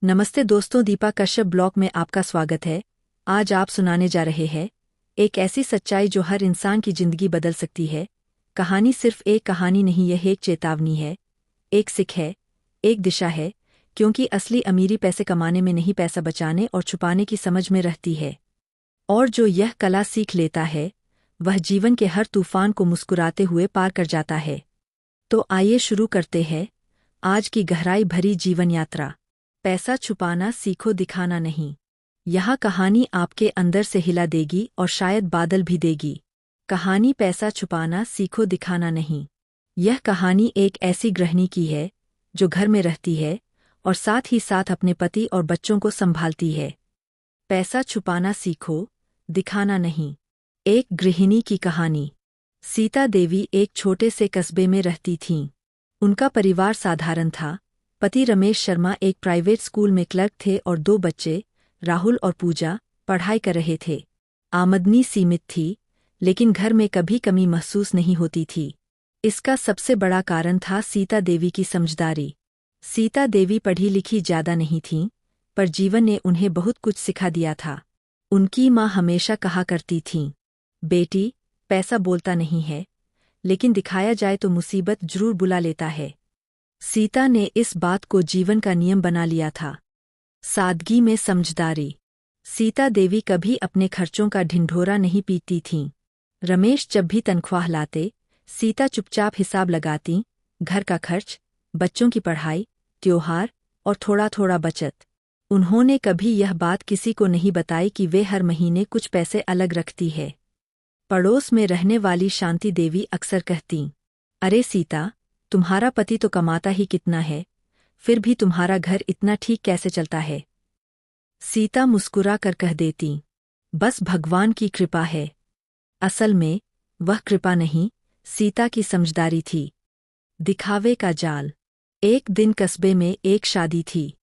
नमस्ते दोस्तों, दीपा कश्यप ब्लॉग में आपका स्वागत है। आज आप सुनाने जा रहे हैं एक ऐसी सच्चाई जो हर इंसान की जिंदगी बदल सकती है। कहानी सिर्फ एक कहानी नहीं, यह एक चेतावनी है, एक सिख है, एक दिशा है, क्योंकि असली अमीरी पैसे कमाने में नहीं, पैसा बचाने और छुपाने की समझ में रहती है। और जो यह कला सीख लेता है वह जीवन के हर तूफान को मुस्कुराते हुए पार कर जाता है। तो आइए शुरू करते हैं आज की गहराई भरी जीवन यात्रा। पैसा छुपाना सीखो, दिखाना नहीं। यह कहानी आपके अंदर से हिला देगी और शायद बादल भी देगी। कहानी पैसा छुपाना सीखो, दिखाना नहीं। यह कहानी एक ऐसी गृहिणी की है जो घर में रहती है और साथ ही साथ अपने पति और बच्चों को संभालती है। पैसा छुपाना सीखो, दिखाना नहीं। एक गृहिणी की कहानी। सीता देवी एक छोटे से कस्बे में रहती थीं। उनका परिवार साधारण था। पति रमेश शर्मा एक प्राइवेट स्कूल में क्लर्क थे और 2 बच्चे, राहुल और पूजा, पढ़ाई कर रहे थे। आमदनी सीमित थी, लेकिन घर में कभी कमी महसूस नहीं होती थी। इसका सबसे बड़ा कारण था सीता देवी की समझदारी। सीता देवी पढ़ी लिखी ज्यादा नहीं थीं, पर जीवन ने उन्हें बहुत कुछ सिखा दिया था। उनकी माँ हमेशा कहा करती थीं, बेटी, पैसा बोलता नहीं है, लेकिन दिखाया जाए तो मुसीबत जरूर बुला लेता है। सीता ने इस बात को जीवन का नियम बना लिया था। सादगी में समझदारी। सीता देवी कभी अपने खर्चों का ढिंढोरा नहीं पीती थीं। रमेश जब भी तनख्वाह लाते, सीता चुपचाप हिसाब लगाती, घर का खर्च, बच्चों की पढ़ाई, त्योहार और थोड़ा थोड़ा बचत। उन्होंने कभी यह बात किसी को नहीं बताई कि वे हर महीने कुछ पैसे अलग रखती है। पड़ोस में रहने वाली शांति देवी अक्सर कहतीं, अरे सीता, तुम्हारा पति तो कमाता ही कितना है, फिर भी तुम्हारा घर इतना ठीक कैसे चलता है? सीता मुस्कुरा कर कह देती, बस भगवान की कृपा है। असल में वह कृपा नहीं, सीता की समझदारी थी। दिखावे का जाल। एक दिन कस्बे में एक शादी थी।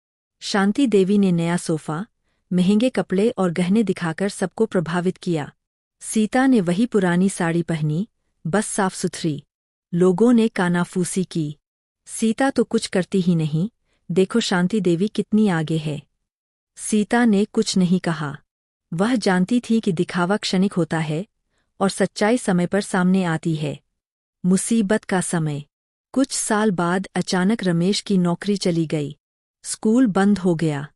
शांति देवी ने नया सोफा, महंगे कपड़े और गहने दिखाकर सबको प्रभावित किया। सीता ने वही पुरानी साड़ी पहनी, बस साफ सुथरी। लोगों ने कानाफूसी की, सीता तो कुछ करती ही नहीं, देखो शांति देवी कितनी आगे है। सीता ने कुछ नहीं कहा। वह जानती थी कि दिखावा क्षणिक होता है और सच्चाई समय पर सामने आती है। मुसीबत का समय। कुछ साल बाद अचानक रमेश की नौकरी चली गई। स्कूल बंद हो गया।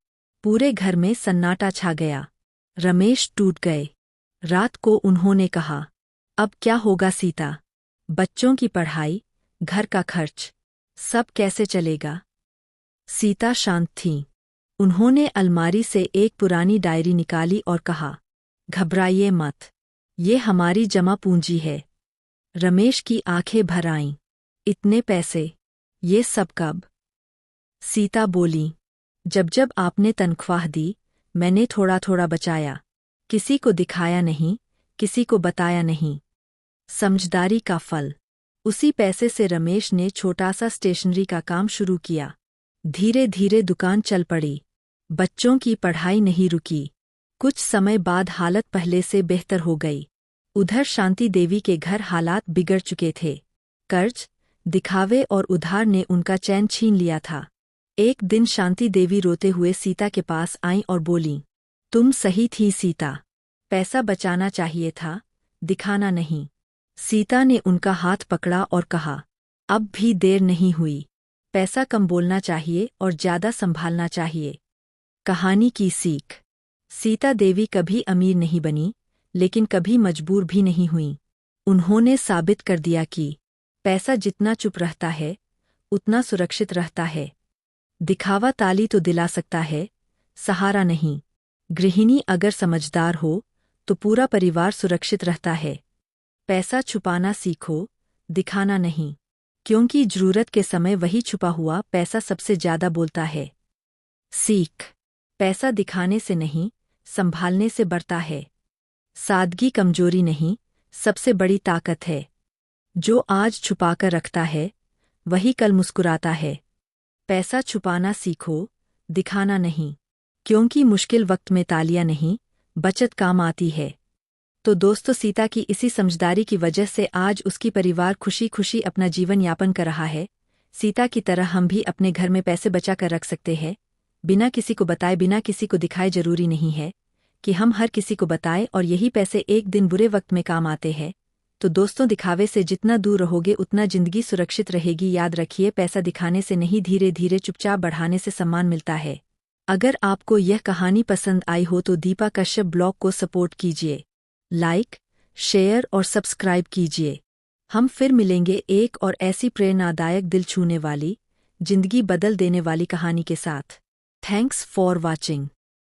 पूरे घर में सन्नाटा छा गया। रमेश टूट गए। रात को उन्होंने कहा, अब क्या होगा सीता? बच्चों की पढ़ाई, घर का खर्च, सब कैसे चलेगा? सीता शांत थीं। उन्होंने अलमारी से एक पुरानी डायरी निकाली और कहा, घबराइए मत, ये हमारी जमा पूंजी है। रमेश की आंखें भर आईं। इतने पैसे, ये सब कब? सीता बोली, जब जब आपने तनख्वाह दी, मैंने थोड़ा थोड़ा बचाया। किसी को दिखाया नहीं, किसी को बताया नहीं। समझदारी का फल। उसी पैसे से रमेश ने छोटा सा स्टेशनरी का काम शुरू किया। धीरे धीरे दुकान चल पड़ी। बच्चों की पढ़ाई नहीं रुकी। कुछ समय बाद हालत पहले से बेहतर हो गई। उधर शांति देवी के घर हालात बिगड़ चुके थे। कर्ज, दिखावे और उधार ने उनका चैन छीन लिया था। एक दिन शांति देवी रोते हुए सीता के पास आईं और बोलीं, तुम सही थी सीता, पैसा बचाना चाहिए था, दिखाना नहीं। सीता ने उनका हाथ पकड़ा और कहा, अब भी देर नहीं हुई। पैसा कम बोलना चाहिए और ज्यादा संभालना चाहिए। कहानी की सीख। सीता देवी कभी अमीर नहीं बनी, लेकिन कभी मजबूर भी नहीं हुई। उन्होंने साबित कर दिया कि पैसा जितना चुप रहता है, उतना सुरक्षित रहता है। दिखावा ताली तो दिला सकता है, सहारा नहीं। गृहिणी अगर समझदार हो तो पूरा परिवार सुरक्षित रहता है। पैसा छुपाना सीखो, दिखाना नहीं, क्योंकि जरूरत के समय वही छुपा हुआ पैसा सबसे ज्यादा बोलता है। सीख। पैसा दिखाने से नहीं, संभालने से बढ़ता है। सादगी कमजोरी नहीं, सबसे बड़ी ताकत है। जो आज छुपाकर रखता है, वही कल मुस्कुराता है। पैसा छुपाना सीखो, दिखाना नहीं, क्योंकि मुश्किल वक्त में तालियां नहीं, बचत काम आती है। तो दोस्तों, सीता की इसी समझदारी की वजह से आज उसकी परिवार खुशी खुशी अपना जीवन यापन कर रहा है। सीता की तरह हम भी अपने घर में पैसे बचा कर रख सकते हैं। बिना किसी को बताए, बिना किसी को दिखाए। जरूरी नहीं है कि हम हर किसी को बताएं और यही पैसे एक दिन बुरे वक्त में काम आते हैं। तो दोस्तों, दिखावे से जितना दूर रहोगे उतना जिंदगी सुरक्षित रहेगी। याद रखिए, पैसा दिखाने से नहीं, धीरे धीरे चुपचाप बढ़ाने से सम्मान मिलता है। अगर आपको यह कहानी पसंद आई हो तो दीपा कश्यप ब्लॉग को सपोर्ट कीजिए, लाइक, शेयर और सब्सक्राइब कीजिए। हम फिर मिलेंगे एक और ऐसी प्रेरणादायक, दिल छूने वाली, जिंदगी बदल देने वाली कहानी के साथ। Thanks for watching.